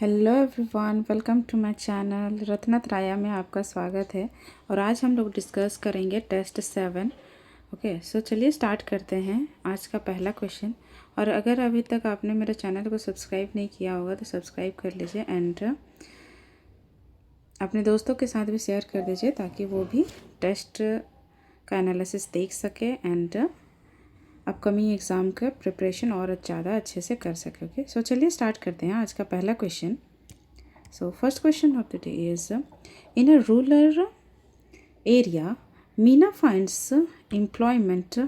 Hello everyone, welcome to my channel Ratnatraya में आपका स्वागत है। और आज हम लोग डिस्कस करेंगे टेस्ट 7। ओके, सो चलिए स्टार्ट करते हैं आज का पहला क्वेश्चन। और अगर अभी तक आपने मेरे चैनल को सब्सक्राइब नहीं किया होगा तो सब्सक्राइब कर लीजिए एंड अपने दोस्तों के साथ भी शेयर कर दीजिए ताकि वो भी टेस्ट का एनालिसिस देख सके एंड अपकमिंग एग्ज़ाम का प्रिपरेशन और ज़्यादा अच्छे से कर सके। ओके, सो चलिए स्टार्ट करते हैं आज का पहला question. So first question of the day is, in a rural area, Meena finds employment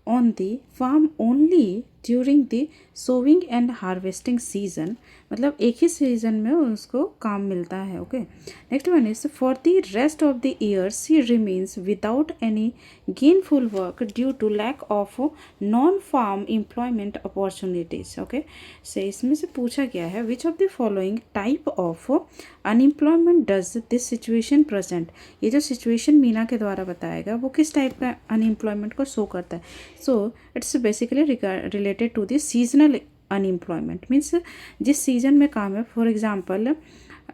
on the farm only during the sowing and harvesting season। मतलब एक ही सीजन में उसको काम मिलता है। Okay, next one is, for the rest of the year she remains without any gainful work due to lack of non farm employment opportunities. Okay, से इसमें से पूछा गया है, which of the following type of unemployment does this situation present. ये जो situation Meena के द्वारा बताएगा वो किस टाइप का अनएम्प्लॉयमेंट को शो करता है। So it's basically related to the seasonal unemployment, means जिस सीजन में काम है। फॉर एग्जांपल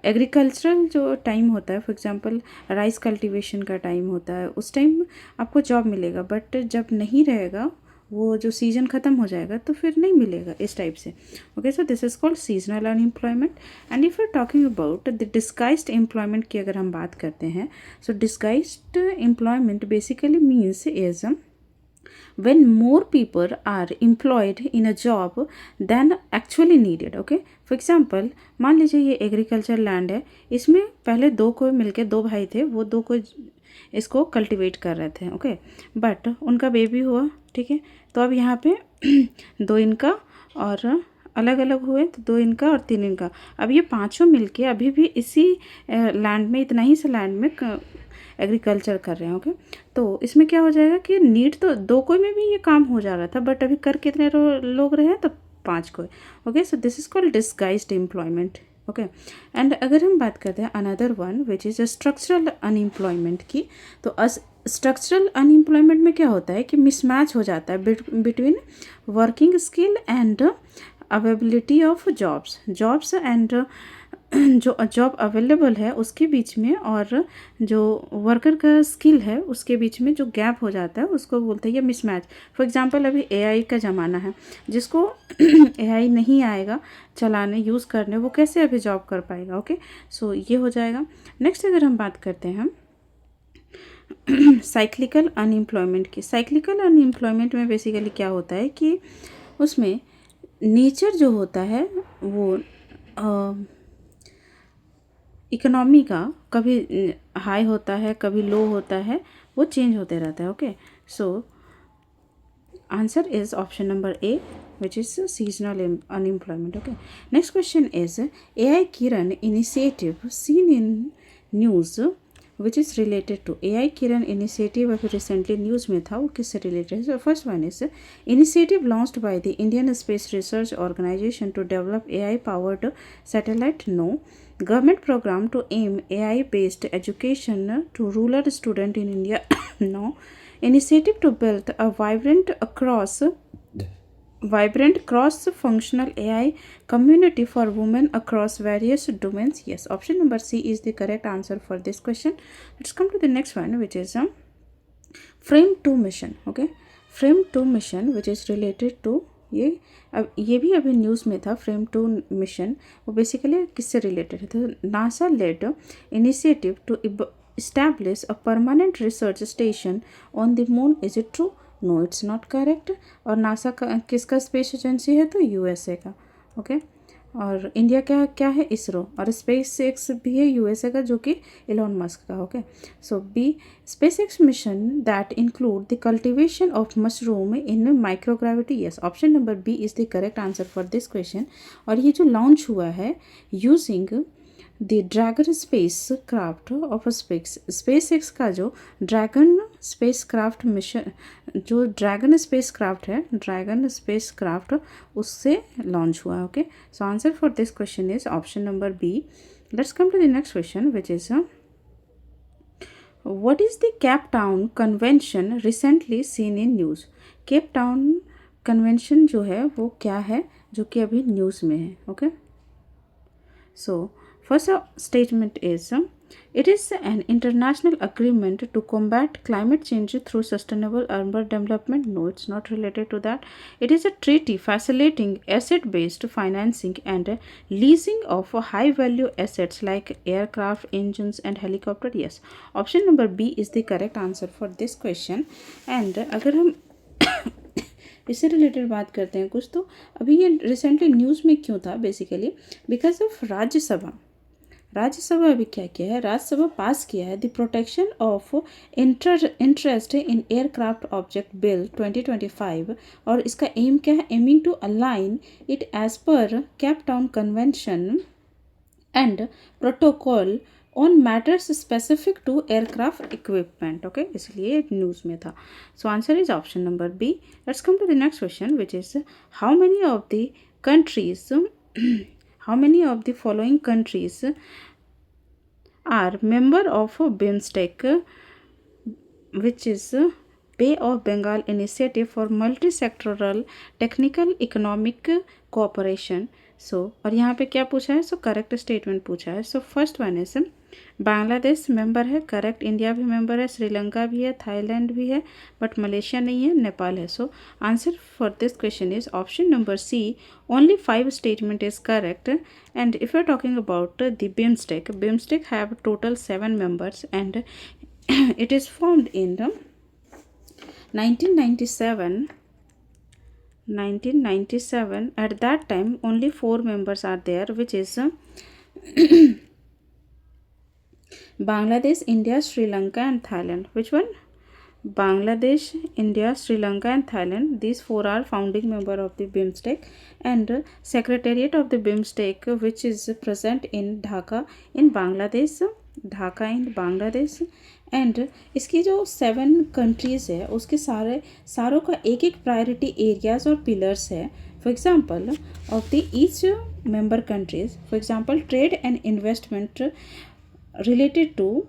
एग्रीकल्चरल जो टाइम होता है, फॉर एग्जांपल राइस कल्टीवेशन का टाइम होता है, उस टाइम आपको जॉब मिलेगा, बट जब नहीं रहेगा, वो जो सीजन ख़त्म हो जाएगा तो फिर नहीं मिलेगा, इस टाइप से। Okay, so this is called seasonal unemployment. And if you are talking about the disguised employment की अगर हम बात करते हैं, so disguised employment basically means is when more people are employed in a job than actually needed। Okay, for example मान लीजिए ये agriculture land है, इसमें पहले दो को मिलके, दो भाई थे, वो दो को इसको कल्टीवेट कर रहे थे। ओके, बट उनका बेबी हुआ, ठीक है, तो अब यहाँ पे दो इनका और अलग अलग हुए, तो दो इनका और तीन इनका। अब ये पांचों मिलके अभी भी इसी लैंड में, इतना ही से लैंड में एग्रीकल्चर कर रहे हैं। ओके, तो इसमें क्या हो जाएगा कि नीड तो दो कोई में भी ये काम हो जा रहा था, बट अभी कर कितने लोग रहे हैं, तो पांच कोई। Okay, so this is called disguised employment. Okay, and अगर हम बात करते हैं another one which is structural unemployment की, तो स्ट्रक्चरल अनएम्प्लॉयमेंट में क्या होता है कि मिसमैच हो जाता है between working skill and availability of jobs and जो जॉब अवेलेबल है उसके बीच में और जो वर्कर का स्किल है उसके बीच में जो गैप हो जाता है उसको बोलते हैं ये मिसमैच। फॉर एग्जांपल अभी एआई का ज़माना है, जिसको एआई नहीं आएगा चलाने, यूज़ करने, वो कैसे अभी जॉब कर पाएगा। ओके, सो ये हो जाएगा। नेक्स्ट अगर हम बात करते हैं साइक्लिकल अनएम्प्लॉयमेंट की, साइक्लिकल अनएम्प्लॉयमेंट में बेसिकली क्या होता है कि उसमें नेचर जो होता है वो इकोनॉमी का कभी हाई होता है, कभी लो होता है, वो चेंज होते रहता है। Okay, so answer is option number A which is seasonal unemployment. Okay, next question is, AI Kiran initiative seen in news which is related to. AI Kiran initiative अभी रिसेंटली न्यूज़ में था, वो किससे रिलेटेड है। First one is, initiative launched by the Indian Space Research Organisation to develop AI powered satellite. No. Government program to aim AI based education to rural student in India। No. Initiative to build a vibrant cross functional AI community for women across various domains। Yes, option number C is the correct answer for this question. Let's come to the next one which is frame 2 mission। okay, frame 2 mission which is related to ये भी अभी news में था। Frame 2 mission वो basically किससे related है, तो NASA led initiative to establish a permanent research station on the moon. Is it true? No, it's not correct. और नासा का किसका स्पेस एजेंसी है, तो USA का। ओके, और इंडिया क्या है, इसरो। और स्पेस एक्स भी है USA का, जो कि एलोन मस्क का। Okay, so B, SpaceX mission that include the cultivation of mushroom in microgravity. Yes, option number B is the correct answer for this question. और ये जो लॉन्च हुआ है using the Dragon spacecraft of SpaceX का जो Dragon spacecraft mission, जो Dragon spacecraft है, Dragon spacecraft उससे लॉन्च हुआ है। Okay, so answer for this question is option number B. Let's come to the next question which is, what is the Cape Town convention recently seen in news. Cape Town convention जो है वो क्या है, जो कि अभी news में है। Okay, So first statement is it is an international agreement to combat climate change through sustainable urban development. No, it's not related to that. It is a treaty facilitating asset based financing and leasing of high value assets like aircraft, engines and helicopter. Yes, option number B is the correct answer for this question. And अगर हम इससे related बात करते हैं कुछ, तो अभी ये रिसेंटली न्यूज़ में क्यों था, बेसिकली बिकॉज ऑफ राज्यसभा अभी क्या किया है, राज्यसभा पास किया है the protection of interest in aircraft object bill 2025। और इसका एम क्या है, aiming to align it as per Cape Town convention and protocol on matters specific to aircraft equipment. Okay, इसलिए न्यूज़ में था। So answer is option number B. Let's come to the next question which is how many of the countries how many of the following countries are member of BIMSTEC, which is Bay of Bengal Initiative for Multi-Sectoral Technical Economic Cooperation? सो और यहाँ पे क्या पूछा है, so correct statement पूछा है। So first one is Bangladesh member है, correct. India भी मेंबर है, श्रीलंका भी है, थाईलैंड भी है, बट मलेशिया नहीं है, नेपाल है। So answer for this question is option number C, only 5 statement is correct. And if you are talking about the BIMSTEC have total 7 members and it is formed in 1997. At that time only 4 members are there, which is Bangladesh, India, Sri Lanka and Thailand. Which one? Bangladesh, India, Sri Lanka and Thailand. These 4 are founding member of the BIMSTEC, and secretariat of the BIMSTEC which is present in Dhaka in Bangladesh, and इसकी जो 7 countries है उसके सारों का एक एक priority areas और pillars है। For example of the each member countries, for example trade and investment related to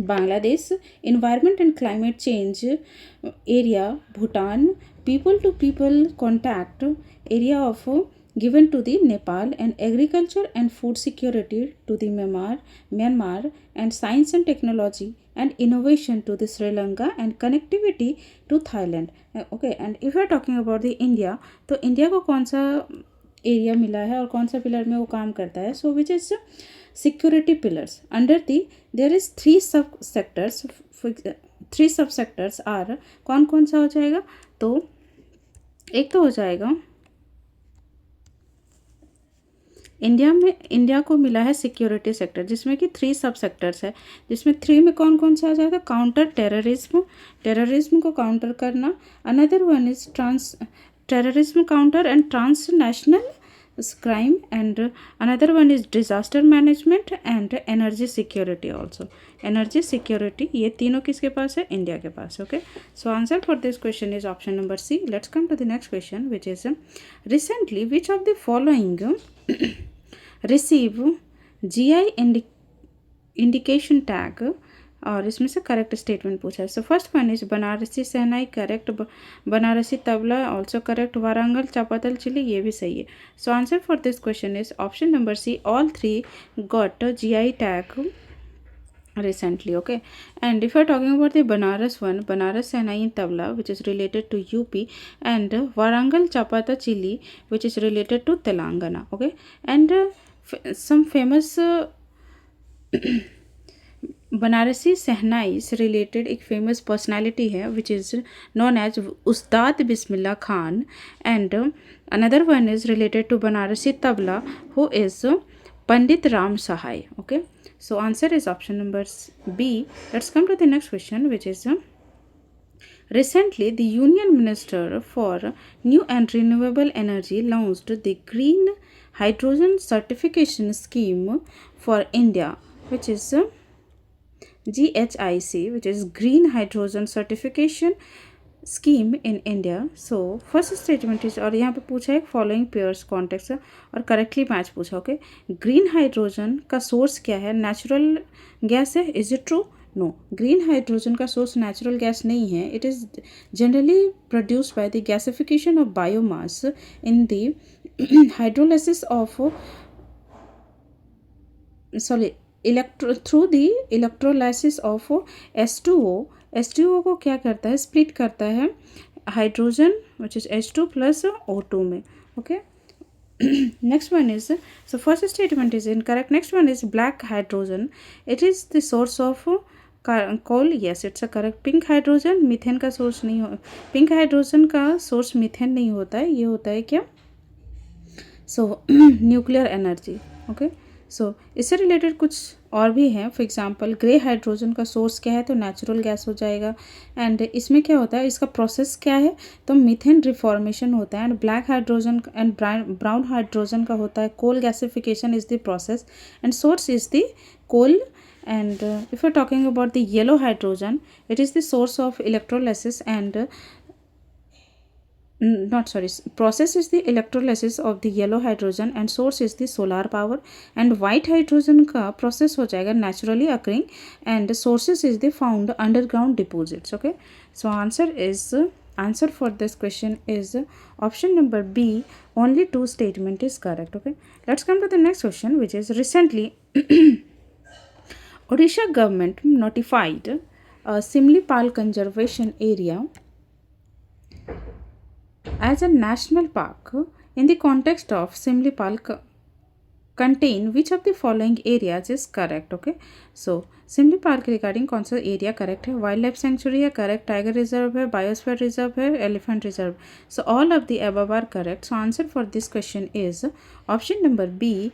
Bangladesh, environment and climate change area Bhutan, people to people contact area of given to the Nepal, and agriculture and food security to the Myanmar, and science and technology and innovation to the Sri Lanka, and connectivity to Thailand. Okay, and if we are talking about the India, तो India को कौन सा area मिला है और कौन सा pillar में वो काम करता है, so which is security pillars. Under the there is 3 sub sectors are, कौन कौन सा हो जाएगा, तो एक तो हो जाएगा इंडिया को मिला है सिक्योरिटी सेक्टर, जिसमें कि 3 सब सेक्टर्स है, जिसमें 3 में कौन कौन सा आ जाएगा, काउंटर टेररिज्म को काउंटर करना, another one is terrorism counter and transnational crime, and another one is disaster management and energy security also. Energy security, ये तीनों किसके पास है, इंडिया के पास। Okay, so answer for this question is option number C. Let's come to the next question which is recently which of the following receive GI indication tag, और इसमें से correct statement पूछा है। So first one is Banarasi shehnai, correct. Banarasi tabla also correct. Warangal Chapata chilli, ये भी सही है। So answer for this question is option number C, all 3 got GI tag recently. Okay, and if you're talking about the Banaras one, Banaras Sahnai Tabla, which is related to UP, and Warangal Chapata Chili, which is related to Telangana. Okay, and some famous Banarasi shehnai से related एक famous personality है which is known as Ustad Bismillah Khan, and another one is related to Banarasi tabla who is Pandit Ram Sahay. Okay, so answer is option number B. Let's come to the next question, which is recently the Union Minister for New and Renewable Energy launched the Green Hydrogen Certification Scheme for India, which is GHIC, which is Green Hydrogen Certification scheme in India. So first statement is, और यहाँ पे पूछा है following pairs context और correctly match पूछा. Okay, green hydrogen का source क्या है, नेचुरल गैस है, is it true? No, green hydrogen का सोर्स नेचुरल गैस नहीं है. It is generally produced by the gasification of biomass in the hydrolysis of sorry through the electrolysis of H2O को क्या करता है, स्प्लिट करता है hydrogen which is H2 plus O2 में. Okay, next one is, so first statement is incorrect. Next one is black hydrogen, it is the source of coal. Yes, it's a correct. Pink hydrogen methane का source नहीं हो, pink hydrogen का source methane नहीं होता है, ये होता है क्या, सो न्यूक्लियर एनर्जी. ओके, सो इससे रिलेटेड कुछ और भी हैं. फॉर एग्जांपल ग्रे हाइड्रोजन का सोर्स क्या है, तो नेचुरल गैस हो जाएगा. एंड इसमें क्या होता है, इसका प्रोसेस क्या है, तो मीथेन रिफॉर्मेशन होता है. And black hydrogen and brown hydrogen का होता है coal gasification is the process and source is the coal. And if we're talking about the yellow hydrogen, it is the source of electrolysis and not sorry, process is the electrolysis of the yellow hydrogen and source is the solar power. And white hydrogen का process हो जाएगा naturally occurring and sources is the found underground deposits. Okay, so answer for this question is option number B, only 2 statement is correct. Okay, let's come to the next question, which is recently Odisha government notified a Simlipal conservation area as a national park. In the context of Simlipal contain which of the following areas is correct. Okay, so Simlipal के regarding कौन सा area correct है, wildlife sanctuary है correct, tiger reserve है, biosphere reserve है, elephant reserve. So all of the above are correct. So answer for this question is option number B,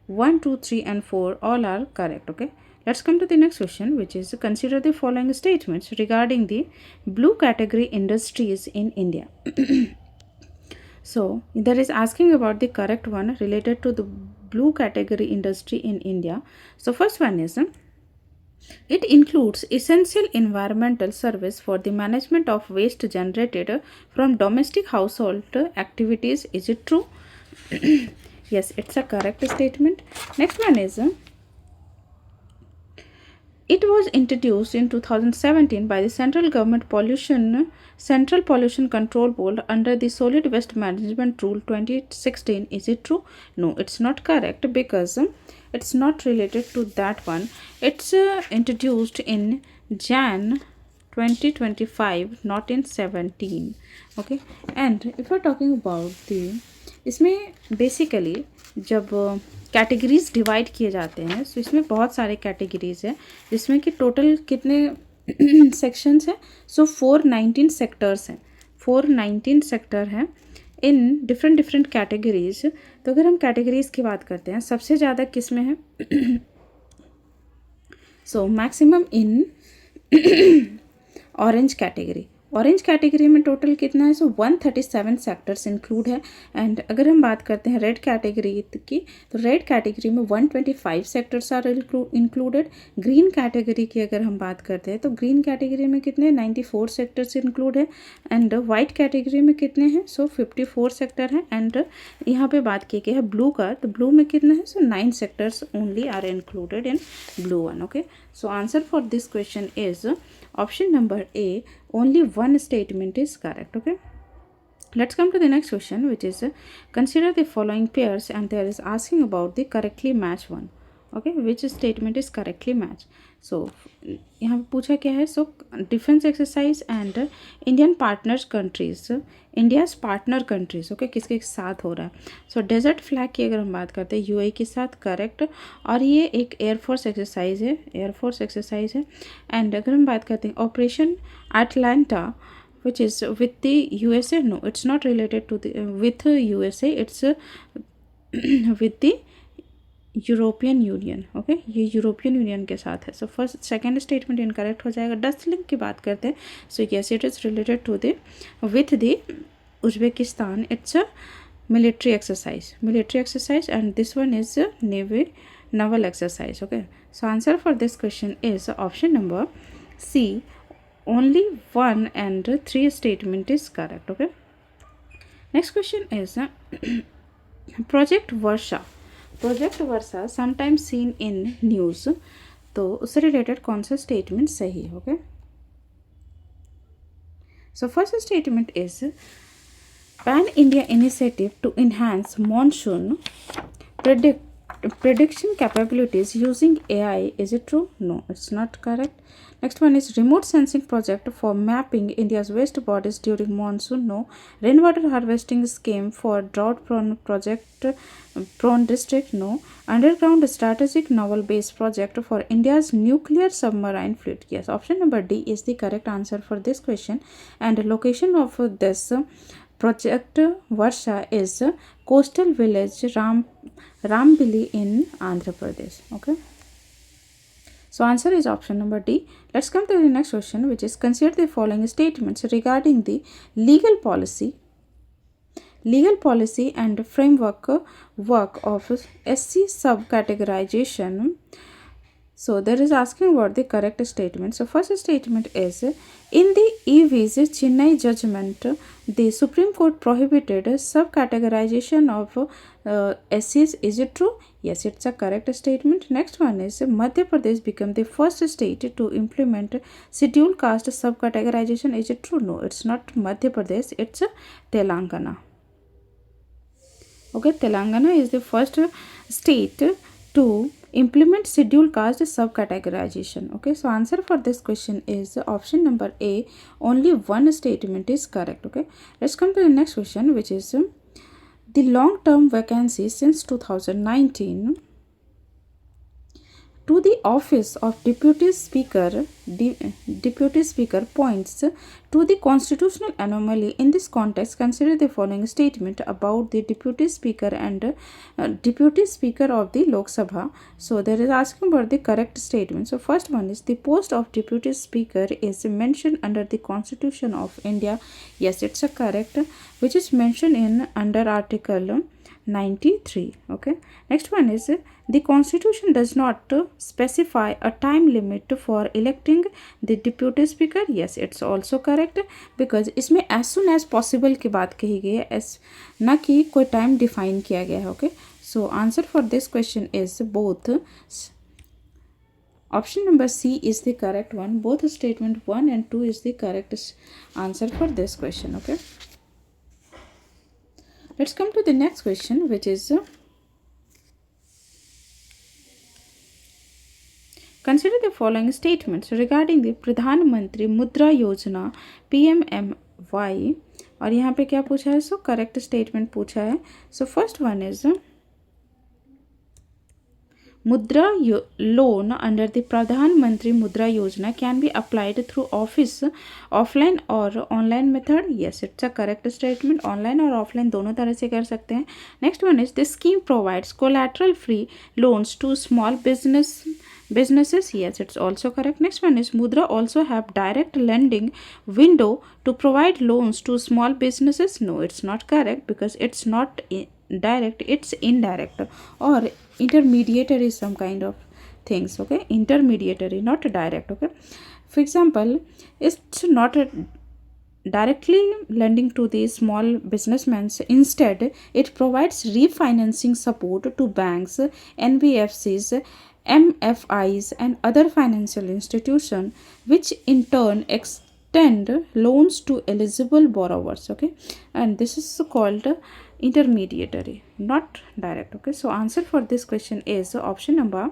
1, 2, 3 and 4 all are correct. Okay, let's come to the next question, which is consider the following statements regarding the blue category industries in India. So that is asking about the correct one related to the blue category industry in India. So first one is, it includes essential environmental service for the management of waste generated from domestic household activities. Is it true? Yes, it's a correct statement. Next one is, it was introduced in 2017 by the Central Pollution Control Board under the Solid Waste Management Rule 2016. Is it true? No, it's not correct because it's not related to that one. It's introduced in Jan 2025, not in 17. Okay, and if we're talking about the, इसमें basically जब categories divide किए जाते हैं, तो इसमें बहुत सारे categories हैं जिसमें कि टोटल कितने सेक्शंस हैं, सो 419 सेक्टर्स हैं, 419 सेक्टर हैं इन डिफरेंट कैटेगरीज. तो अगर हम कैटेगरीज की बात करते हैं, सबसे ज़्यादा किस में है, so maximum in orange category. Orange category में टोटल कितना है, सो 137 सेक्टर्स इंक्लूड है. एंड अगर हम बात करते हैं रेड कैटेगरी की, तो रेड कैटेगरी में 125 sectors are included. Green category की अगर हम बात करते हैं, तो ग्रीन कैटेगरी में कितने 94 सेक्टर्स इंक्लूड है. एंड वाइट कैटेगरी में कितने हैं, सो 54 सेक्टर हैं. एंड यहाँ पे बात की गई है ब्लू का, तो ब्लू में कितना है, so 9 sectors only are included in blue one. Okay, so answer for this question is option number A, only 1 statement is correct. Okay, let's come to the next question, which is consider the following pairs and there is asking about the correctly matched one. Okay, which statement is correctly matched. So यहाँ पे पूछा क्या है, so defence exercise and Indian partner countries, India's partner countries. Okay, किसके साथ हो रहा है, सो डेजर्ट फ्लैग की अगर हम बात करते हैं यूएई के साथ, करेक्ट. और ये एक एयरफोर्स एक्सरसाइज है. एंड अगर हम बात करते हैं operation Atlanta which is with the USA, no, it's not related to the with USA, it's with the European Union. Okay, ये यूरोपियन यूनियन के साथ है. So first second statement incorrect हो जाएगा. डस्ट लिंक की बात करते हैं, so yes it is related to the with the Uzbekistan. It's a military exercise and this one is naval exercise. Okay, so answer for this question is option number C, only 1 and 3 statement is correct. Okay, next question is project Varsha sometimes seen in news. तो उससे related कौन सा statement सही है. Okay, so first statement is pan India initiative to enhance monsoon prediction capabilities using AI. Is it true? No, it's not correct. Next one is remote sensing project for mapping India's waste bodies during monsoon. No. Rainwater harvesting scheme for drought prone district. No. Underground strategic naval base project for India's nuclear submarine fleet. Yes, option number D is the correct answer for this question. And location of this project Varsha is coastal village Rambili in Andhra Pradesh. Okay. So answer is option number D. Let's come to the next question, which is consider the following statements regarding the legal policy and framework work of SC subcategorization. So there is asking about the correct statement. So first statement is in the EV's Chennai judgment, the Supreme Court prohibited subcategorization of SCs. Is it true? Yes, it's a correct statement. Next one is Madhya Pradesh became the first state to implement scheduled caste subcategorization. Is it true? No, it's not Madhya Pradesh, it's Telangana. Okay, Telangana is the first state to implement scheduled caste subcategorization. Okay, so answer for this question is option number A. Only one statement is correct. Okay, let's come to the next question, which is the long-term vacancy since 2019 to the office of deputy speaker points to the constitutional anomaly. In this context, consider the following statement about the deputy speaker and deputy speaker of the Lok Sabha. So there is asking about the correct statement. So first one is the post of deputy speaker is mentioned under the Constitution of India. Yes, it's a correct, which is mentioned in under Article 93. Okay, next one is the constitution does not specify a time limit for electing the deputy speaker. Yes, it's also correct, because इसमें as soon as possible की बात कही गई है, ना कि कोई time define किया गया है. Okay, so answer for this question is both. Option number C is the correct one. Both statement 1 and 2 is the correct answer for this question. Okay, let's come to the next question, which is consider the following statements regarding the प्रधान मंत्री मुद्रा योजना PMMY. और यहाँ पे क्या पूछा है? So correct statement पूछा है. So first one is Mudra loan under the Pradhan Mantri Mudra Yojana can be applied through office, offline or online method. Yes, it's a correct statement. Online और offline दोनों तरह से कर सकते हैं. Next one is this scheme provides collateral free loans to small businesses. Yes, it's also correct. Next one is Mudra also have direct lending window to provide loans to small businesses. No, it's not correct, because it's not direct, it's indirect or intermediary, some kind of things. Okay, intermediary, not direct. Okay, for example, it's not directly lending to the small businessmen. Instead, it provides refinancing support to banks, NBFCs, MFIs and other financial institutions, which in turn extend loans to eligible borrowers. Okay, and this is called intermediary, not direct. Okay, so answer for this question is option number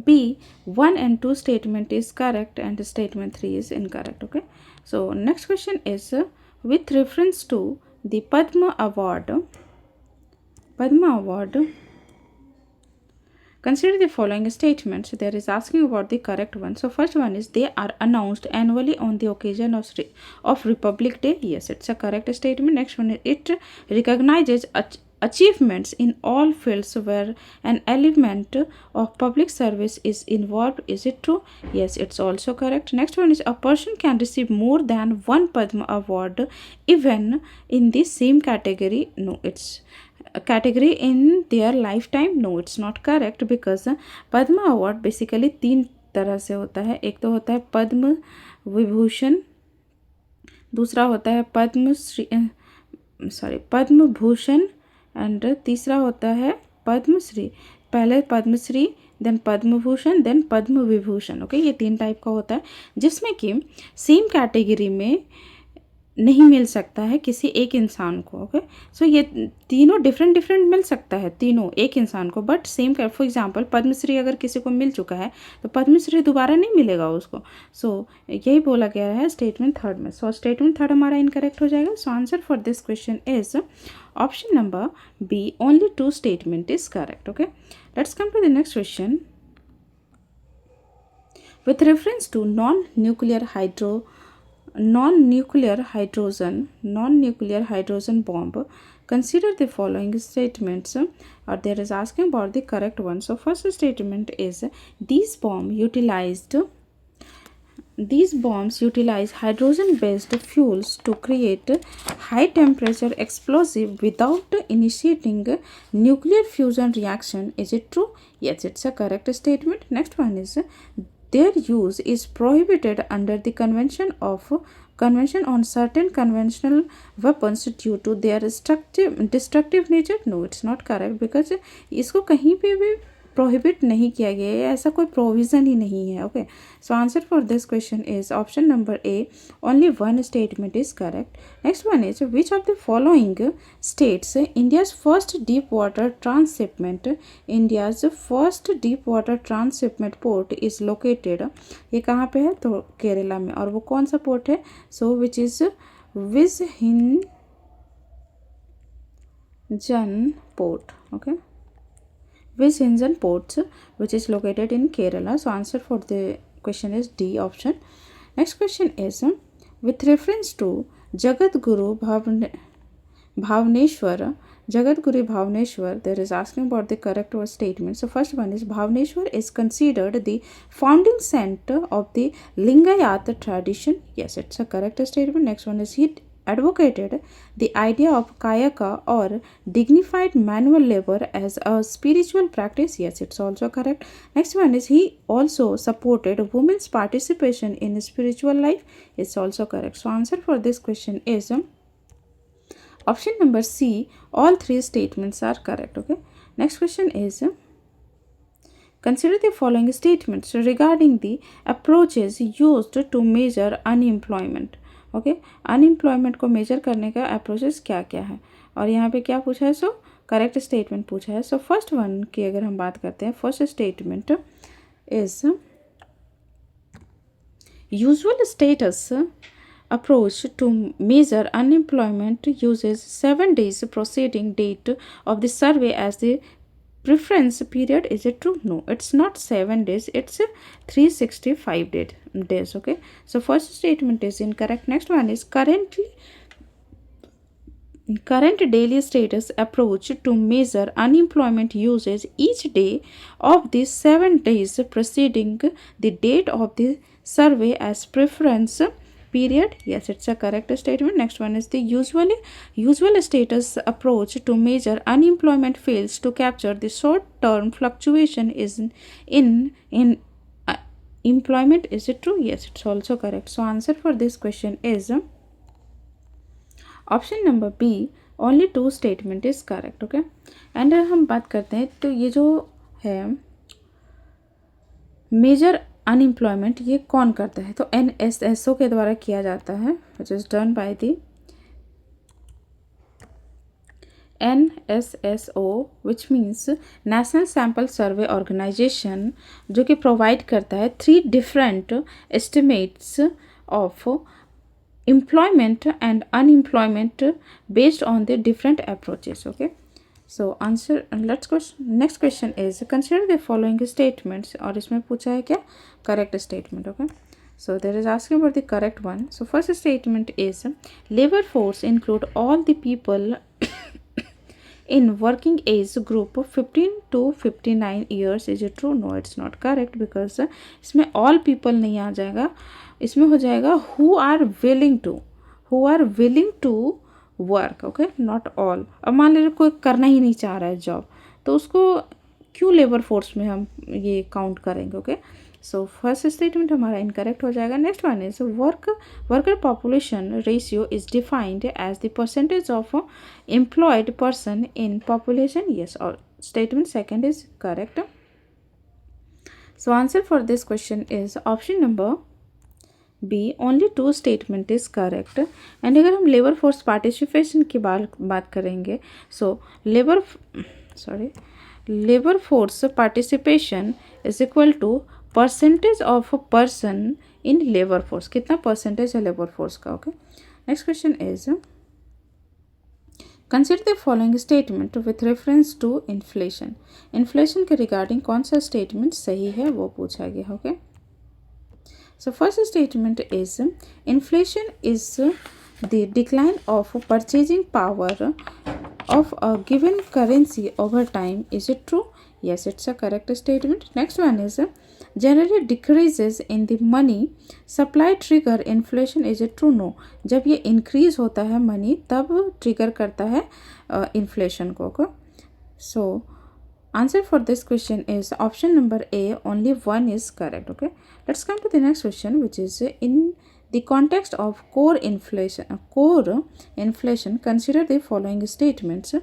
B. 1 and 2 statement is correct and statement 3 is incorrect. Okay, so next question is with reference to the Padma Award, consider the following statements. There is asking about the correct one. So first one is they are announced annually on the occasion of Republic Day. Yes, it's a correct statement. Next one is it recognizes achievements in all fields where an element of public service is involved. Is it true? Yes, it's also correct. Next one is a person can receive more than one Padma Award even in the same category. No, it's category in their lifetime. No, it's not correct, because Padma award basically 3 तरह से होता है. एक तो होता है पद्म विभूषण, दूसरा होता है पद्म भूषण एंड तीसरा होता है पद्मश्री. पहले Padmashri, then Padma Bhushan, then Padma Vibhushan. Okay, ये 3 टाइप का होता है, जिसमें कि सेम कैटेगरी में नहीं मिल सकता है किसी एक इंसान को। ओके, सो ये तीनों डिफरेंट डिफरेंट मिल सकता है तीनों एक इंसान को, but same for example Padma Shri अगर किसी को मिल चुका है तो पद्मश्री दोबारा नहीं मिलेगा उसको। सो यही बोला गया है स्टेटमेंट थर्ड में। सो स्टेटमेंट थर्ड हमारा इनकरेक्ट हो जाएगा। So answer for this question is option number B, only 2 statement is correct. Okay, let's come to the next question. With reference to non-nuclear hydrogen bomb, consider the following statements, or there is asking about the correct one. So first statement is these bombs utilize hydrogen-based fuels to create high-temperature explosive without initiating nuclear fusion reaction. Is it true? Yes, it's a correct statement. Next one is their use is prohibited under the Convention on Certain Conventional Weapons due to their destructive nature. No, it's not correct because इसको कहीं पे भी prohibit नहीं किया गया है, ऐसा कोई प्रोविज़न ही नहीं है। Okay, so answer for this question is option number A, only 1 statement is correct. Next one is which of the following states India's first deep water transshipment port is located. ये कहाँ पे है? तो केरला में। और वो कौन सा पोर्ट है? So which is Vizhinjam port. Okay, Vishinjan ports, which is located in Kerala. So answer for the question is D option. Next question is with reference to Jagadguru Bhavneshwar, there is asking about the correct statement. So first one is Bhavneshwar is considered the founding center of the Lingayat tradition. Yes, it's a correct statement. Next one is he advocated the idea of kayaka or dignified manual labor as a spiritual practice. Yes, it's also correct. Next one is he also supported women's participation in spiritual life. It's also correct. So answer for this question is option number C, all 3 statements are correct. Okay, next question is consider the following statements regarding the approaches used to measure unemployment. Okay, unemployment को major करने का approaches क्या क्या है, और यहाँ पे क्या पूछा है? सो करेक्ट स्टेटमेंट पूछा है। सो फर्स्ट वन की अगर हम बात करते हैं, first statement is usual status approach to measure unemployment uses 7 days preceding date of the survey as the preference period. Is it true? No, it's not 7 days, it's 365 days. Okay, so first statement is incorrect. Next one is current daily status approach to measure unemployment uses each day of the 7 days preceding the date of the survey as preference period. Yes, it's a correct statement. Next one is the usual status approach to measure unemployment fails to capture the short term fluctuation is in employment. Is it true? Yes, it's also correct. So answer for this question is option number B, only 2 statement is correct. Okay, and हम बात करते हैं तो ये जो है major unemployment ये कौन करता है? तो NSSO के द्वारा किया जाता है, which is done by the NSSO, which means national sample survey organisation, जो कि प्रोवाइड करता है 3 different estimates of employment and unemployment based on the different approaches. Okay, so answer next question is consider the following statements, और इसमें पूछा है क्या? correct statement. Okay, so there is asking about the correct one. So first statement is labor force include all the people in working age group 15 to 59 years. Is it true? No, it's not correct because इसमें all people नहीं आ जाएगा, इसमें हो जाएगा who are willing to work. Okay, not all. अब मान लीजिए कोई करना ही नहीं चाह रहा है जॉब, तो उसको क्यों लेबर फोर्स में हम ये काउंट करेंगे? ओके, सो फर्स्ट स्टेटमेंट हमारा इनकरेक्ट हो जाएगा। Next one is worker population ratio is defined as the percentage of employed person in population. Yes, और statement second is correct. So answer for this question is option number B only 2 statement is correct. And अगर हम labour force participation की बात करेंगे, so labour force participation is equal to percentage of a person in labour force. कितना percentage है labour force का? Okay, next question is consider the following statement with reference to inflation. Inflation के regarding कौन सा statement सही है वो पूछा गया। Okay, so first statement is inflation is the decline of purchasing power of a given currency over time. Is it true? Yes, it's a correct statement. Next one is generally decreases in the money supply trigger inflation. Is it true? No. जब ये increase होता है money तब trigger करता है inflation को। so answer for this question is option number A, only one is correct. Okay, let's come to the next question, which is in the context of core inflation consider the following statements.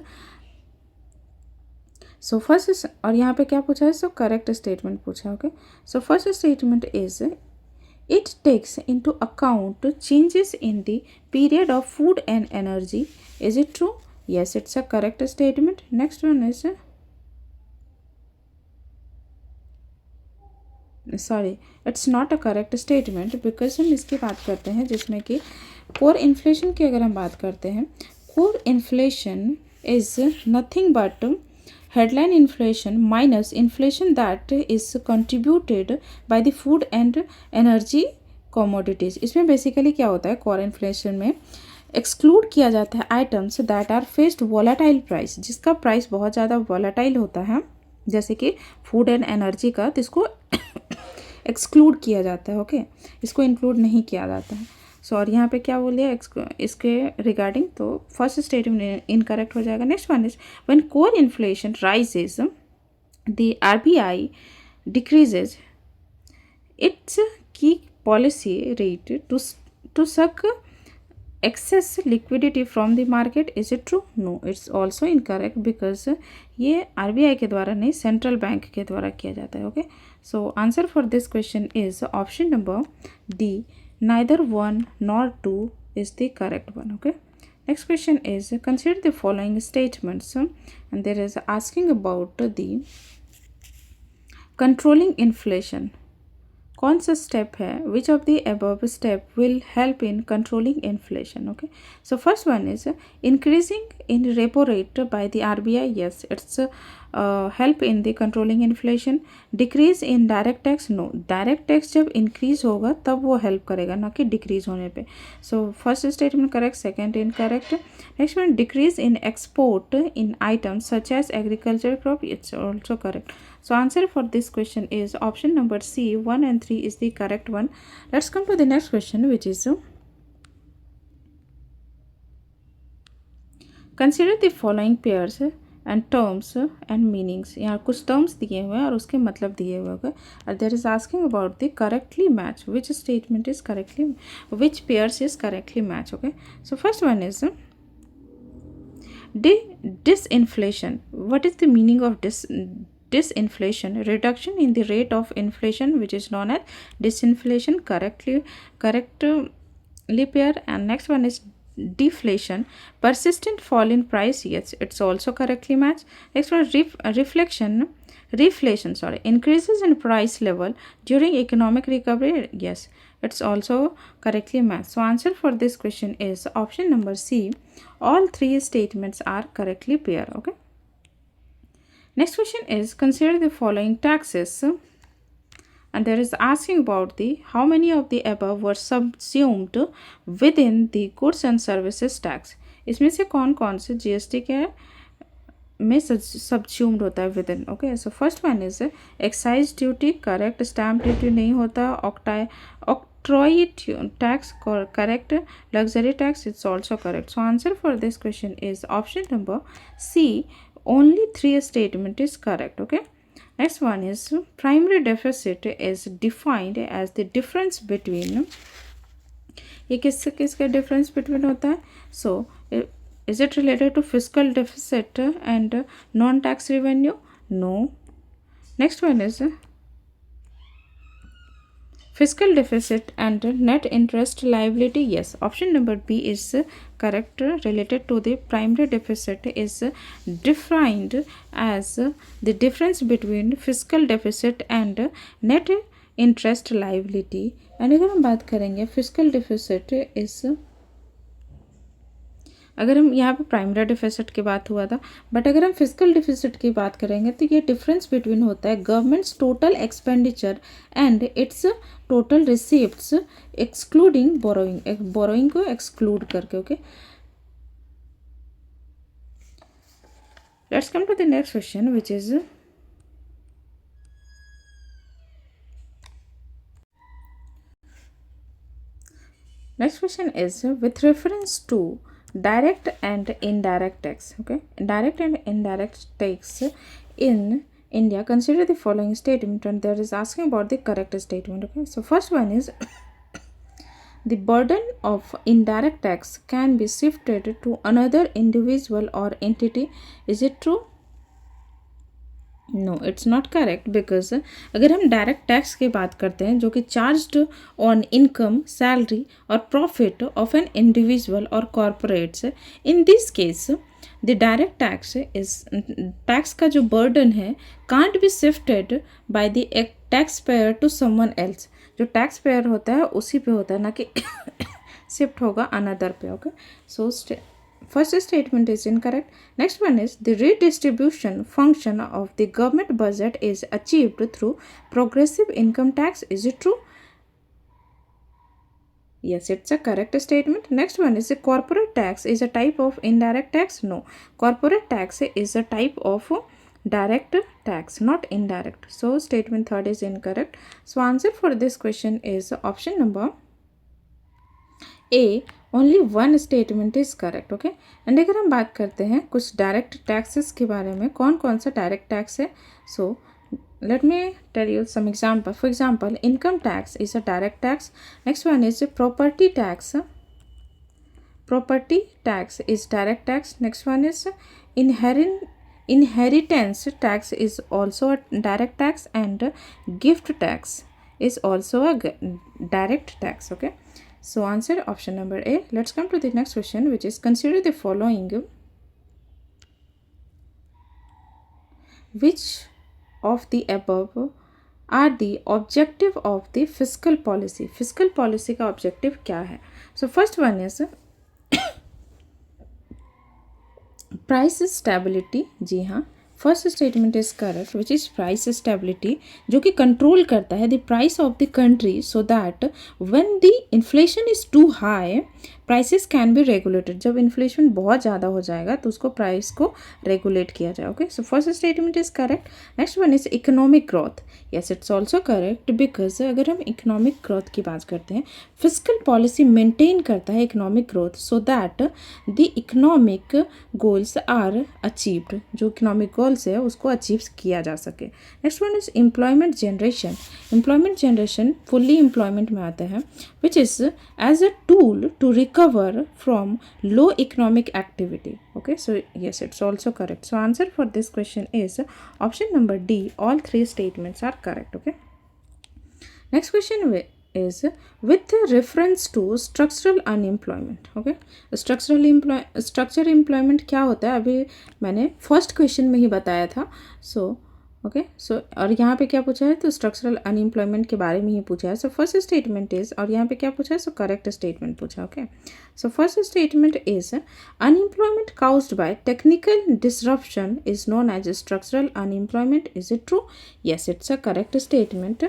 So first is, और यहाँ पे क्या पूछा है? So correct statement पूछा है। Okay, so first statement is it takes into account changes in the period of food and energy. Is it true? Yes, it's a correct statement. Next one is sorry, it's not a correct statement, because हम इसकी बात करते हैं जिसमें कि core inflation की अगर हम बात करते हैं, core inflation is nothing but headline inflation minus inflation that is contributed by the food and energy commodities. इसमें बेसिकली क्या होता है, कोर इन्फ्लेशन में एक्सक्लूड किया जाता है items that are faced volatile price, जिसका प्राइस बहुत ज़्यादा वॉलेटाइल होता है, जैसे कि फूड एंड एनर्जी का, तो इसको एक्सक्लूड किया जाता है। ओके, इसको इंक्लूड नहीं किया जाता है। सो और यहाँ पे क्या बोल दिया इसके रिगार्डिंग, तो फर्स्ट स्टेटमेंट इनकरेक्ट हो जाएगा। Next one is when core inflation rises the RBI decreases its key policy rate to suck excess liquidity from the market. Is it true? No, it's also incorrect because ये RBI के द्वारा नहीं, central bank के द्वारा किया जाता है। Okay, so answer for this question is option number D, neither one nor two is the correct one. Okay, next question is consider the following statements and there is asking about the controlling inflation. कौन सा step है, which of the above step will help in controlling inflation? Okay, so first one is increasing in repo rate by the RBI. Yes, it's help in the controlling inflation. Decrease in direct tax. No, direct tax जब increase होगा तब वो help करेगा, ना कि decrease होने पे. So first statement correct, second incorrect. Next one, decrease in export in items such as agriculture crop. It's also correct. So answer for this question is option number C, 1 and 3 is the correct one. Let's come to the next question, which is consider the following pairs and terms and meanings. यहाँ कुछ terms दिए हुए हैं और उसके मतलब दिए हुए हैं, और there is asking about the correctly match, which statement is correctly, which pairs is correctly match. Okay, so first one is disinflation. What is the meaning of disinflation? Reduction in the rate of inflation, which is known as disinflation. Correctly pair. And next one is deflation, persistent fall in price. Yes, it's also correctly matched. Next one, reflation, increases in price level during economic recovery. Yes, it's also correctly matched. So answer for this question is option number C, all three statements are correctly pair. Okay, next question is consider the following taxes and there is asking about the how many of the above were subsumed within the goods and services tax. इसमें से कौन कौन से GST के में subsumed होता है within. Okay, so first one is excise duty. Correct. Stamp duty नहीं होता. Octroi tax correct. Luxury tax, it's also correct. So answer for this question is option number C, only 3 statement is correct. Okay, next one is primary deficit is defined as the difference between, ये किसका difference between होता है? So is it related to fiscal deficit and non-tax revenue? No. Next one is Fiscal deficit and net interest liability, yes. Option number B is correct. Related to the primary deficit is defined as the difference between fiscal deficit and net interest liability. And अगर हम बात करेंगे physical deficit इस, अगर हम यहाँ पे primary deficit की बात हुआ था, बट अगर हम फिजिकल डेफिसिट की बात करेंगे तो ये डिफरेंस बिटवीन होता है government's total expenditure and its total receipts excluding borrowing, borrowing को एक्सक्लूड करके. Okay, let's come to the next question which is next question is with reference to direct and indirect tax. Okay, direct and indirect tax in India, consider the following statement, and there is asking about the correct statement. Okay, so first one is the burden of indirect tax can be shifted to another individual or entity. Is it true? No, it's not correct, because अगर हम direct tax की बात करते हैं जो कि charged on income, salary और profit of an individual और corporates, in this case the direct tax is, tax का जो बर्डन है can't be shifted by the tax payer to someone else. जो टैक्स पेयर होता है उसी पे होता है, ना कि शिफ्ट होगा अनदर पे. Okay, so first statement is incorrect. Next one is the redistribution function of the government budget is achieved through progressive income tax. Is it true? Yes, it's a correct statement. Next one is the corporate tax is a type of indirect tax. No, corporate tax is a type of direct tax, not indirect. So statement third is incorrect. So answer for this question is option number A. Only one statement is correct. Okay, and अगर हम बात करते हैं कुछ direct taxes के बारे में, कौन कौन सा डायरेक्ट टैक्स है, so let me tell you some example. For example, income tax is a direct tax. Next one is property tax. Property tax is direct tax. Next one is inheritance tax is also a direct tax, and gift tax is also a direct tax. Okay, so answer option number A. Let's come to the next question, which is consider the following. Which of the above are the objective of the fiscal policy? Fiscal policy का objective क्या है? So first one is price stability. जी हाँ, first statement is correct, which is price stability, जो कि control करता है the price of the country so that when the inflation is too high prices can be regulated. जब inflation बहुत ज़्यादा हो जाएगा तो उसको प्राइस को रेगुलेट किया जाए. Okay, so first statement is correct. Next one is economic growth. Yes, it's also correct, because अगर हम इकोनॉमिक ग्रोथ की बात करते हैं, फिजिकल पॉलिसी मेंटेन करता है economic growth so that the economic goals are achieved. जो इकोनॉमिक गोल्स है उसको अचीव किया जा सके. Next one is employment generation. Employment generation fully employment में आता है, which is as a tool to recover from low economic activity. Okay, so yes, it's also correct. So answer for this question is option number D. All three statements are correct. Okay, next question is with reference to structural unemployment. Okay, structural employment क्या होता है अभी मैंने first question में ही बताया था. Okay, सो और यहाँ पे क्या पूछा है, तो स्ट्रक्चरल अनएम्प्लॉयमेंट के बारे में ही पूछा है. सो फर्स्ट स्टेटमेंट इज, और यहाँ पे क्या पूछा है, सो करेक्ट स्टेटमेंट पूछा. Okay, so first statement is unemployment caused by technical disruption is known as structural unemployment. Is it true? Yes, it's a correct statement.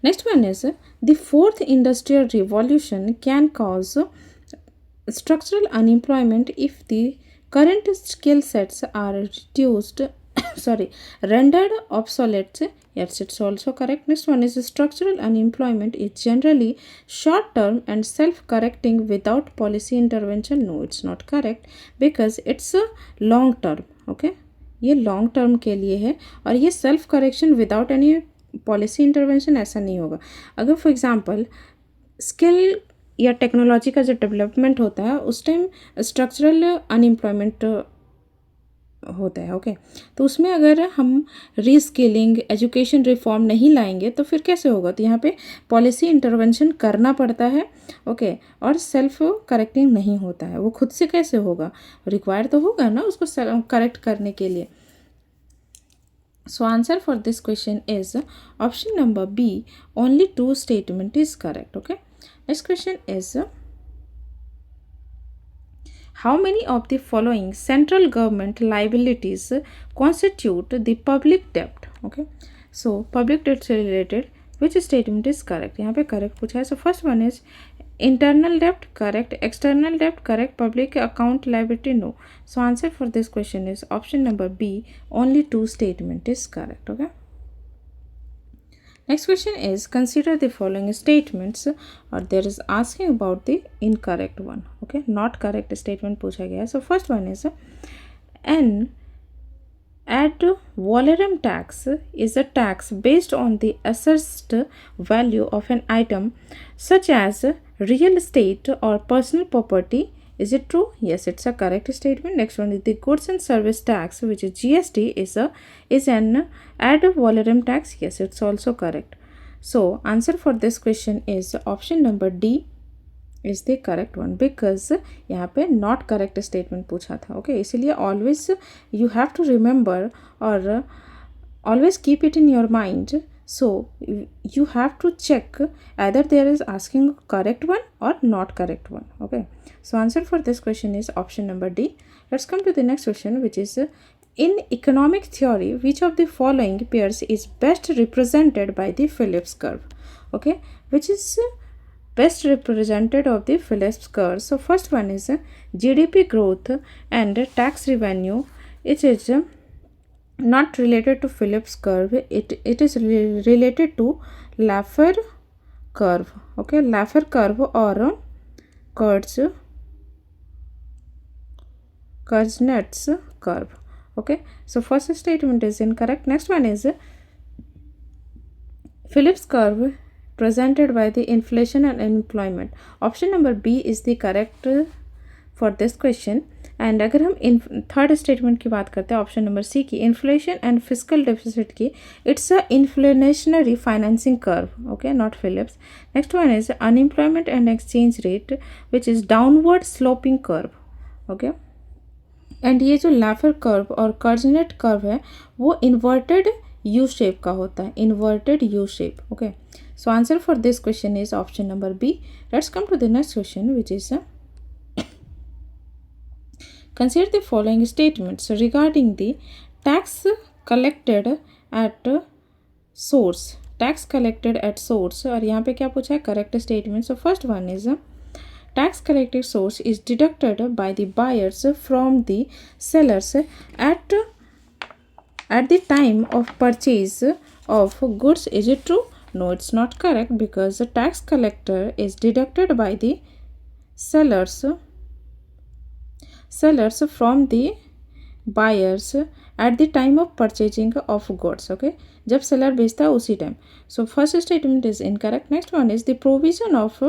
Next one is the fourth industrial revolution can cause structural unemployment if the current skill sets are reduced rendered obsolete. Yes, it's also correct. Next one is structural unemployment is generally short term and self-correcting without policy intervention. No, it's not correct because it's a long term. Okay, ये long term के लिए है और ये self correction without any policy intervention ऐसा नहीं होगा. अगर for example skill या टेक्नोलॉजी का जो डेवलपमेंट होता है उस टाइम स्ट्रक्चरल अनएम्प्लॉयमेंट होता है। ओके, तो उसमें अगर हम रीस्किलिंग, एजुकेशन रिफॉर्म नहीं लाएंगे तो फिर कैसे होगा? तो यहाँ पे पॉलिसी इंटरवेंशन करना पड़ता है। ओके, और सेल्फ करेक्टिंग नहीं होता है। वो खुद से कैसे होगा? रिक्वायर तो होगा ना उसको करेक्ट करने के लिए। So answer for this question is option number B, only 2 statement is correct. Okay, next question is how many of the following central government liabilities constitute the public debt? Okay, so public debt से related which statement is correct? यहाँ पे correct पूछा है। So first one is internal debt, correct. External debt, correct. Public account liability, no. So answer for this question is option number B, only 2 statement is correct. Okay, next question is consider the following statements, or there is asking about the incorrect one. Okay, not correct statement पूछा गया है। So first one is an ad valorem tax is a tax based on the assessed value of an item such as real estate or personal property. Is it true? Yes, it's a correct statement. Next one is the goods and service tax, which is GST, is an ad valorem tax. Yes, it's also correct. So answer for this question is option number D is the correct one, because यहाँ पे not correct statement पूछा था। Okay, इसीलिए always you have to remember और always keep it in your mind. So you have to check either there is asking correct one or not correct one. Okay, so answer for this question is option number D. Let's come to the next question, which is in economic theory which of the following pairs is best represented by the Phillips curve? Okay, which is best represented of the Phillips curve. So first one is GDP growth and tax revenue. It is not related to Phillips curve. It is related to Laffer curve. Okay, Laffer curve or Kuznets curve. Okay, so first statement is incorrect. Next one is Phillips curve presented by the inflation and unemployment. Option number B is the correct for this question. And अगर हम third statement की बात करते हैं, option number C की, inflation and physical deficit की, it's a inflationary financing curve. Okay, not Phillips. Next one is unemployment and exchange rate which is downward sloping curve. Okay, and ये जो लैफर curve और कर्जनेट curve है वो inverted U shape का होता है, inverted U shape. Okay, so answer for this question is option number B. Let's come to the next question which is consider the following statements regarding the tax collected at source. Tax collected at source, और यहाँ पे क्या पूछा है? Correct statement. So first one is tax collected source is deducted by the buyers from the sellers at the time of purchase of goods. Is it true? No, it's not correct, because the tax collector is deducted by the sellers from the buyers at the time of purchasing of goods. Okay, जब seller बेचता है उसी time. So first statement is incorrect. Next one is the provision of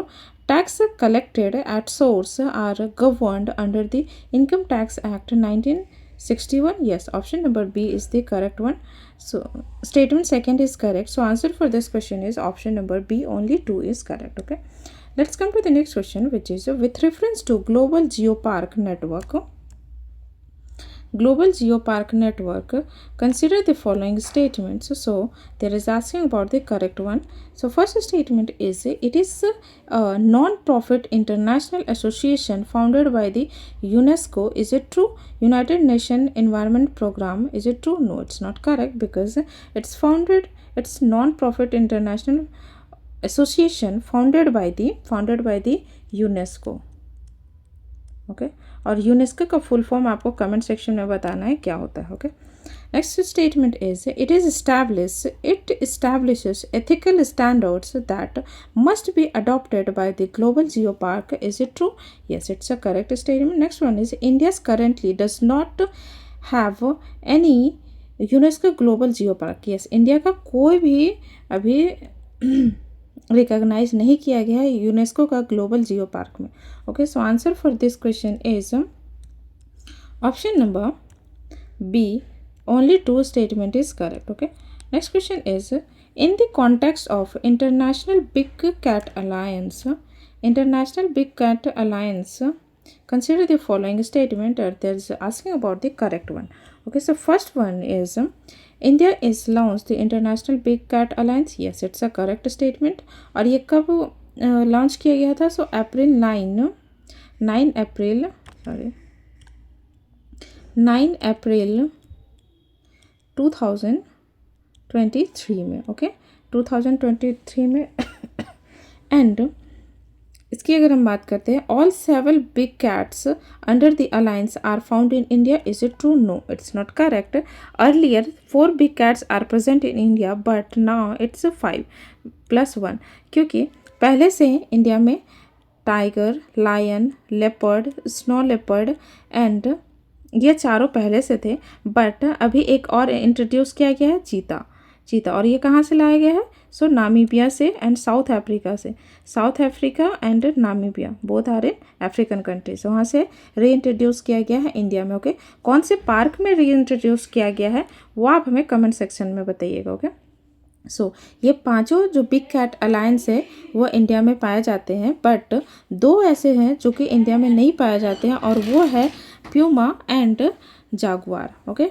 tax collected at source are governed under the Income Tax Act 1961. Yes, option number B is the correct one. So statement second is correct. So answer for this question is option number B, only 2 is correct. Okay, let's come to the next question, which is with reference to Global Geopark Network. Global Geopark Network, consider the following statements. So there is asking about the correct one. So first statement is it is a non-profit international association founded by the UNESCO. Is it true? United Nations Environment Program. Is it true? No, it's not correct, because it's non-profit international association founded by the UNESCO. Okay, और UNESCO का full form आपको comment section में बताना है क्या होता है. Okay, next statement is it establishes ethical standards that must be adopted by the global geo park. Is it true? Yes, it's a correct statement. Next one is India currently does not have any UNESCO global geo park. Yes, India का कोई भी अभी recognise नहीं किया गया है UNESCO का global geo park में. Okay, so answer for this question is option number B. Only two statement is correct. Okay. Next question is, in the context of International Big Cat Alliance, consider the following statement. There's asking about the correct one. Okay, so first one is, India is launched the International Big Cat Alliance. Yes, it's a correct statement. और ये कब launch किया गया था? सो अप्रैल 9 अप्रैल 2023 में. Okay, 2023 में. And इसकी अगर हम बात करते हैं, all 7 big cats under the alliance are found in India. Is it true? No, it's not correct. Earlier 4 big cats are present in India, but now it's 5+1, क्योंकि पहले से इंडिया में tiger, lion, leopard, snow leopard and ये चारों पहले से थे, but अभी एक और इंट्रोड्यूस किया गया है, चीता. और ये कहाँ से लाया गया है? सो नामीबिया से एंड साउथ अफ्रीका से. South Africa and Namibia both are in African countries. वहाँ से री इंट्रोड्यूस किया गया है इंडिया में. ओके, कौन से पार्क में री इंट्रोड्यूस किया गया है वो आप हमें कमेंट सेक्शन में बताइएगा. ओके, सो ये पांचों जो बिग कैट अलायंस है वो इंडिया में पाए जाते हैं, बट 2 ऐसे हैं जो कि इंडिया में नहीं पाए जाते हैं, और वो है puma and jaguar. Okay,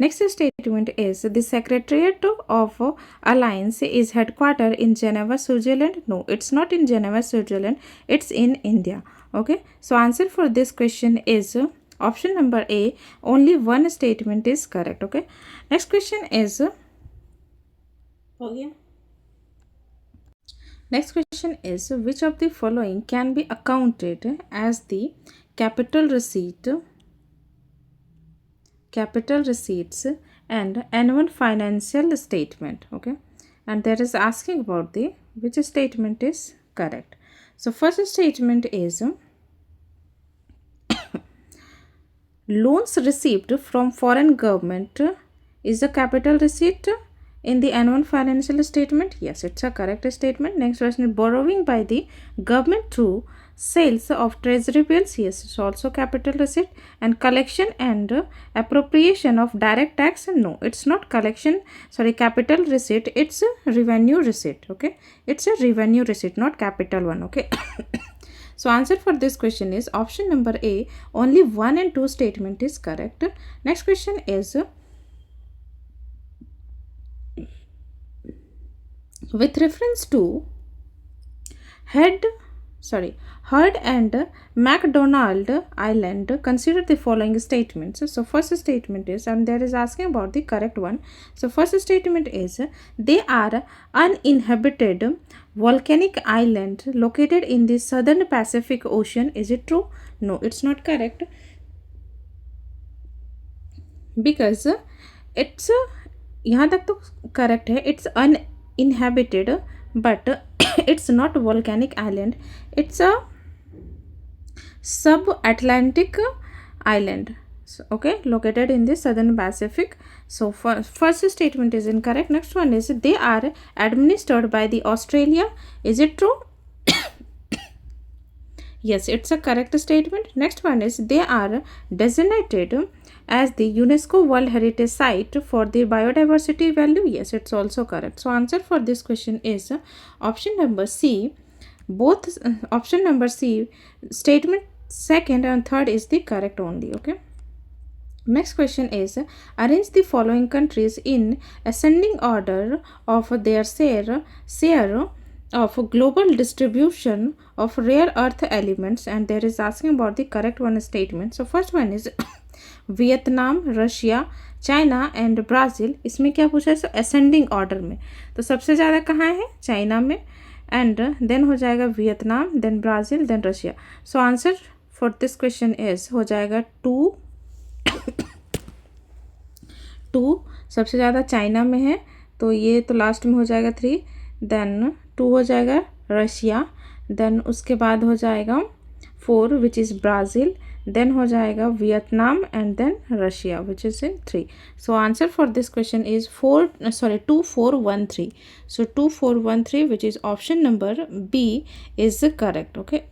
next statement is, the secretariat of alliance is headquartered in Geneva, Switzerland. No, it's not in Geneva, Switzerland, it's in India. Okay, so answer for this question is option number A. Only one statement is correct. Okay, next question is, next question is, which of the following can be accounted as the capital receipts and annual financial statement. Okay, and that is asking about the which statement is correct. So first statement is, loans received from foreign government is a capital receipt in the annual financial statement. Yes, it's a correct statement. Next question is, borrowing by the government through sales of treasury bills. Yes, it's also capital receipt. And collection and appropriation of direct tax. No, it's not capital receipt, it's a revenue receipt. Okay, it's a revenue receipt, not capital one. Okay. So answer for this question is option number A. Only 1 and 2 statement is correct. Next question is, with reference to Heard and McDonald Island, consider the following statements. So first statement is, and there is asking about the correct one. So first statement is, they are uninhabited volcanic island located in the southern Pacific Ocean. Is it true? No, it's not correct, because it's यहाँ तक तो correct है, it's uninhabited, but it's not volcanic island, it's a sub-Atlantic island. So, okay, located in the southern Pacific. So first statement is incorrect. Next one is, they are administered by the Australia. Is it true? Yes, it's a correct statement. Next one is, they are designated as the UNESCO World Heritage Site for the biodiversity value. Yes, it's also correct. So answer for this question is option number C. Both option number C, statement second and third is the correct only. Okay, next question is, arrange the following countries in ascending order of their share of global distribution of rare earth elements, and there is asking about the correct one statement. So first one is Vietnam, Russia, China and Brazil. इसमें क्या पूछा है? सो ascending order में, तो सबसे ज़्यादा कहाँ है? चाइना में, एंड देन हो जाएगा Vietnam, then Brazil, then Russia. So answer for this question is हो जाएगा 2 सबसे ज़्यादा चाइना में है, तो ये तो लास्ट में हो जाएगा 3, देन 2 हो जाएगा रशिया, देन उसके बाद हो जाएगा 4 विच इज़ ब्राज़ील, then हो जाएगा Vietnam and then Russia which is in 3. So answer for this question is 2413. So 2413 which is option number B is correct. Okay,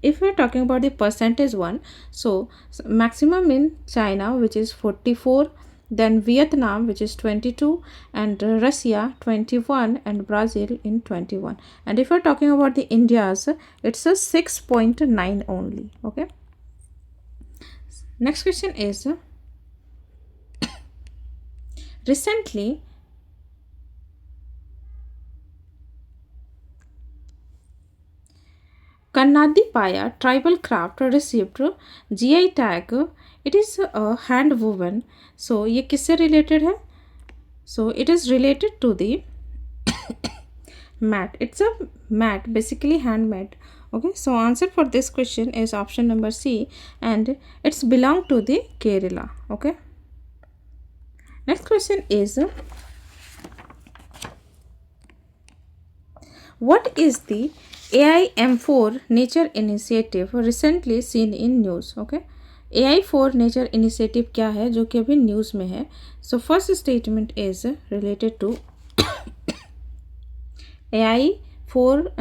if we're talking about the percentage one, so maximum in China, which is 44, then Vietnam, which is 22, and Russia 21, and Brazil in 21. And if we're talking about the India's, it's a 6.9 only. Okay. Next question is, recently Kannadi Paya tribal craft received GI tag. It is a hand woven. So ये किससे related है? So it is related to the mat. It's a mat, basically handmade. Okay, so answer for this question is option number C, and it's belong to the Kerala. Okay. Next question is, what is the AI-M4 nature initiative recently seen in news? Okay. AI4 nature initiative क्या है जो कि अभी news में है? So first statement is related to AIM4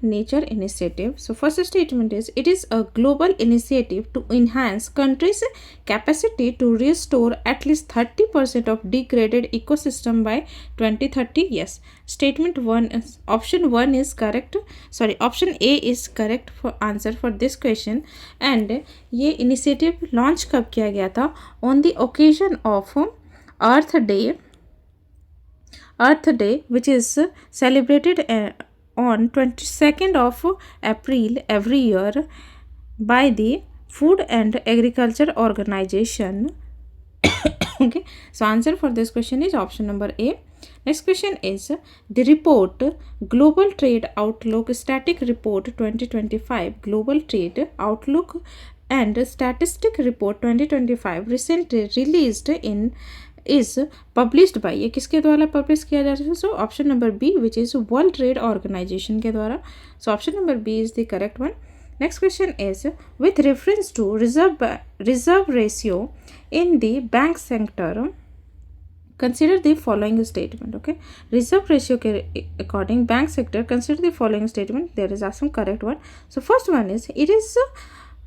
nature initiative. So first statement is, it is a global initiative to enhance countries' capacity to restore at least 30% of degraded ecosystem by 2030. Yes, statement 1 is, option 1 is correct. Sorry, option A is correct for answer for this question. And ये initiative launch कब किया गया था? On the occasion of Earth Day, which is celebrated on 22nd of April every year by the Food and Agriculture Organization. Okay, so answer for this question is option number A. Next question is, the report Global Trade Outlook Static Report 2025, Global Trade Outlook and Statistic Report 2025 recently released in is published by, ये किसके द्वारा publish किया जा रहा है? So option number B, which is World Trade Organization के द्वारा. So option number B is the correct one. Next question is, with reference to reserve ratio in the bank sector consider the following statement. Okay, reserve ratio के according bank sector consider the following statement. There is some correct one. So first one is, it is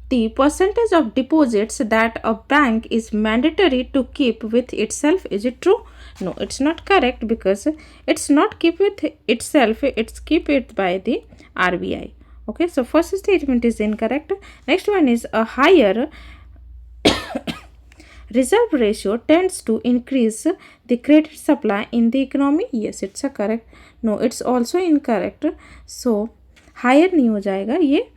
the percentage of deposits that a bank is mandatory to keep with itself. Is it true? No, it's not correct, because it's not keep with itself, it's keep it by the RBI. Okay, so first statement is incorrect. Next one is, a higher reserve ratio tends to increase the credit supply in the economy. Yes, it's a correct. No, it's also incorrect. So higher नहीं हो जाएगा ये.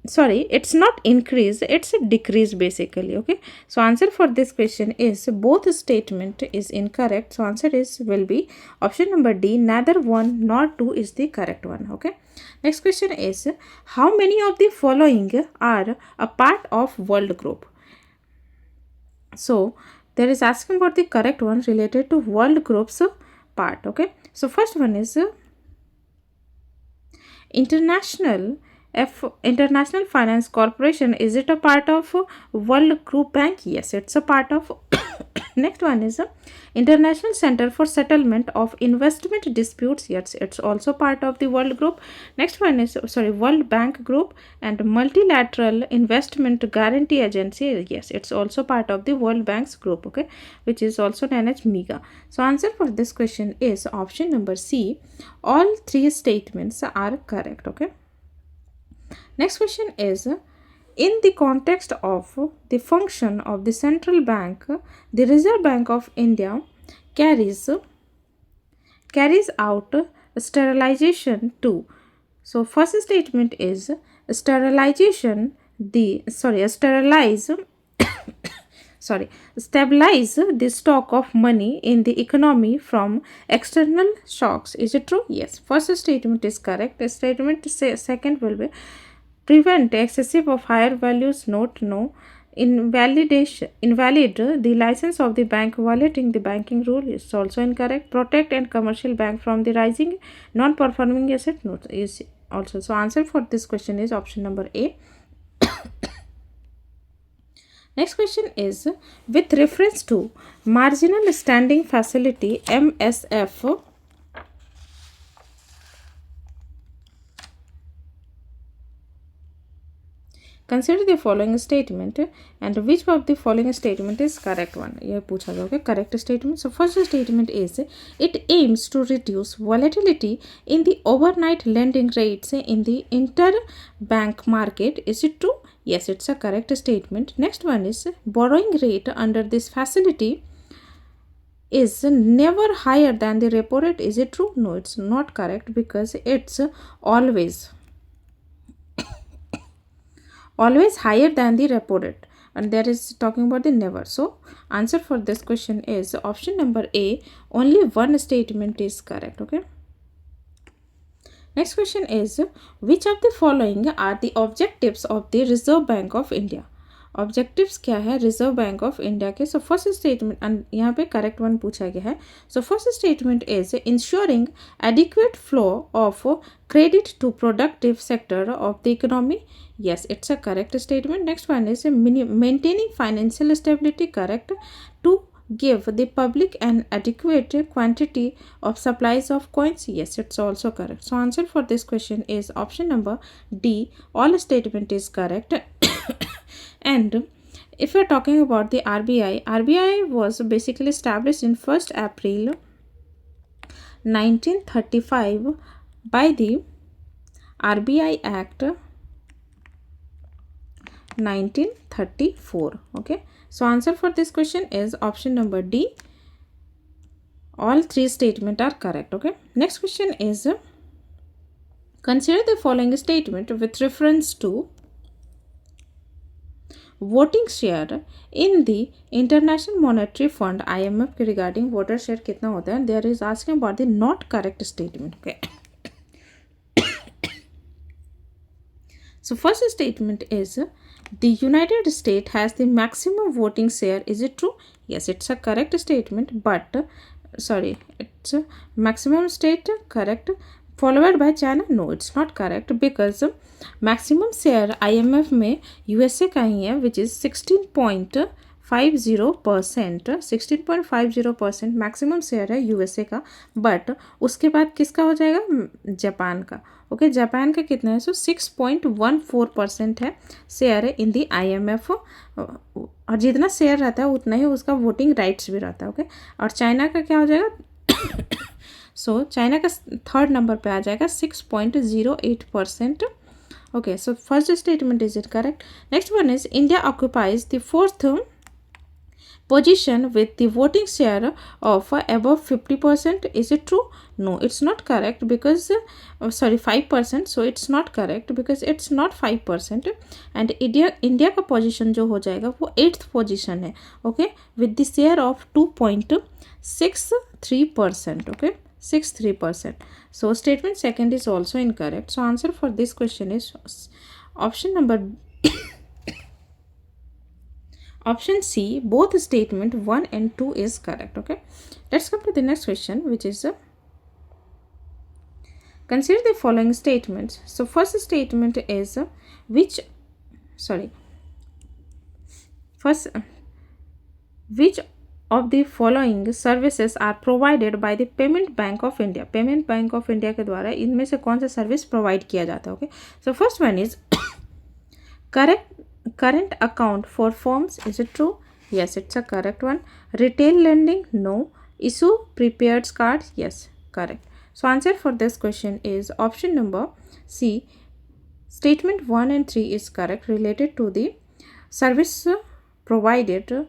Sorry, it's not increase, it's a decrease basically. Okay, so answer for this question is, both statement is incorrect. So answer is will be option number D, neither 1 nor 2 is the correct one. Okay, next question is, how many of the following are a part of world group? So there is asking about the correct one related to world groups part. Okay, so first one is, International Finance Corporation. Is it a part of World Group Bank? Yes, it's a part of. Next one is, International Center for Settlement of Investment Disputes. Yes, it's also part of the World Group. Next one is, World Bank Group and Multilateral Investment Guarantee Agency. Yes, it's also part of the World Bank's group. Okay, which is also known as MEGA. So answer for this question is option number C. All three statements are correct. Okay. Next question is, in the context of the function of the central bank, the Reserve Bank of India carries out sterilization too. So first statement is, stabilize the stock of money in the economy from external shocks. Is it true? Yes, first statement is correct. Statement second will be, prevent excessive of higher values note. No, invalid the license of the bank violating the banking rule is also incorrect. Protect and commercial bank from the rising non-performing asset note is also. So answer for this question is option number A. Next question is, with reference to marginal standing facility MSF, consider the following statement and which of the following statement is correct one, ये पूछा गया. Okay, correct statement. So first statement is it aims to reduce volatility in the overnight lending rates in the interbank market. Is it true? Yes, it's a correct statement. Next one is borrowing rate under this facility is never higher than the repo rate. Is it true? No, it's not correct because it's always higher than the repo rate, and there is talking about the never. So answer for this question is option number A. Only one statement is correct. Okay. Next question is which of the following are the objectives of the Reserve Bank of India? Objectives क्या है reserve bank of India के. सो first statement, यहाँ पे correct one पूछा गया है. So first statement is ensuring adequate flow of credit to productive sector of the economy. yes, it's a correct statement. Next one is maintaining financial stability. correct. To give the public an adequate quantity of supplies of coins. yes, it's also correct. So answer for this question is option number D. All statement is correct. And if you're talking about the RBI was basically established in 1st April 1935 by the RBI Act 1934. okay, so answer for this question is option number D. All three statements are correct. okay, next question is consider the following statement with reference to voting share in the International Monetary Fund IMF के regarding voter share कितना होता है. There is asking about the not correct statement. Okay, so first statement is the United State has the maximum voting share. Is it true? yes, it's a correct statement, but sorry, it's a maximum state correct followed by China. no, it's not correct because maximum share IMF में USA का ही है which is 16.50%. 16.50% maximum share है USA का. But उसके बाद किसका हो जाएगा? जापान का. ओके, जापान का कितना है? सो 6.14% है शेयर है इन दी IMF. और जितना शेयर रहता है उतना ही उसका वोटिंग राइट्स भी रहता है. ओके, और चाइना का क्या हो जाएगा? सो चाइना का थर्ड नंबर पे आ जाएगा 6.08%. okay, so first statement is it correct. Next one is India occupies the 4th position with the voting share of above 50%. is it true? no, it's not correct because 5%. so it's not correct because it's not 5%. and India का position जो हो जाएगा वो 8th position है. okay, with the share of 2.63%. okay, 63%. so statement second is also incorrect. so answer for this question is option number option C. both statement 1 and 2 is correct. okay, let's come to the next question which is consider the following statements. so first statement is which of the following services are provided by the payment bank of India. Payment bank of India के द्वारा इनमें से कौन सा service provide किया जाता है. Okay, so first one is current account for firms. is it true? yes, it's a correct one. retail lending? no. issue prepaid cards? yes, correct. so answer for this question is option number C. statement 1 and 3 is correct related to the service provided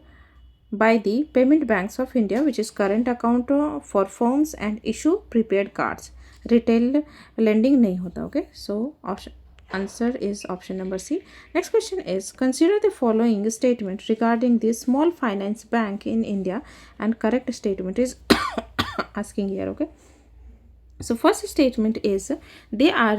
by the payment banks of India which is current account for firms and issue prepaid cards. retail lending नहीं होता. okay, so option answer is option number C. next question is consider the following statement regarding the small finance bank in India and correct statement is asking here. okay, so first statement is they are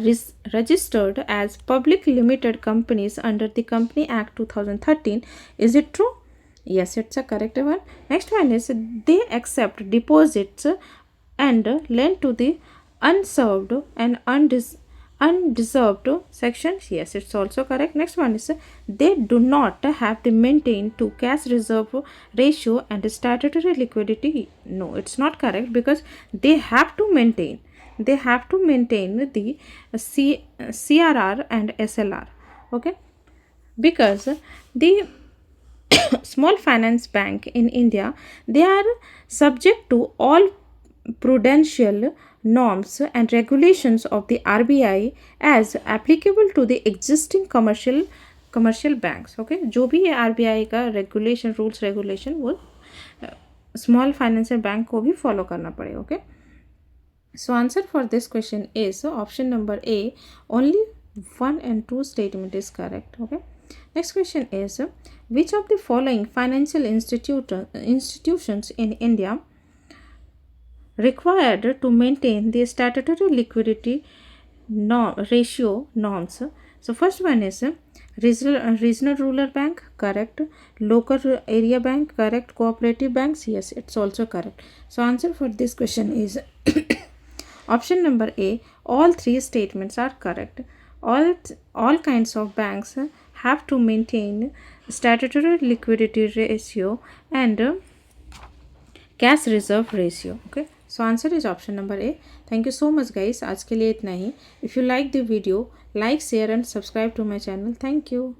registered as public limited companies under the Company Act 2013. is it true? yes, it's a correct one. next one is they accept deposits and lend to the unserved and undeserved sections. yes, it's also correct. next one is they do not have the maintain to cash reserve ratio and statutory liquidity. no, it's not correct because they have to maintain the CRR and SLR. okay, because the small finance bank in India, they are subject to all prudential norms and regulations of the RBI as applicable to the existing commercial banks. Okay, जो भी है RBI का regulation rules regulation वो small financial bank को भी follow करना पड़ेगा. Okay, so answer for this question is option number A. Only 1 and 2 statement is correct. Okay. Next question is which of the following financial institutions in India required to maintain the statutory liquidity ratio norms? So first one is regional rural bank, correct. Local area bank, correct. Cooperative banks, yes, it's also correct. So answer for this question is option number A. All three statements are correct. All kinds of banks have to maintain statutory liquidity ratio and cash reserve ratio. Okay, so answer is option number A. Thank you so much guys. आज के लिए इतना ही. If you like the video, like, share and subscribe to my channel. Thank you.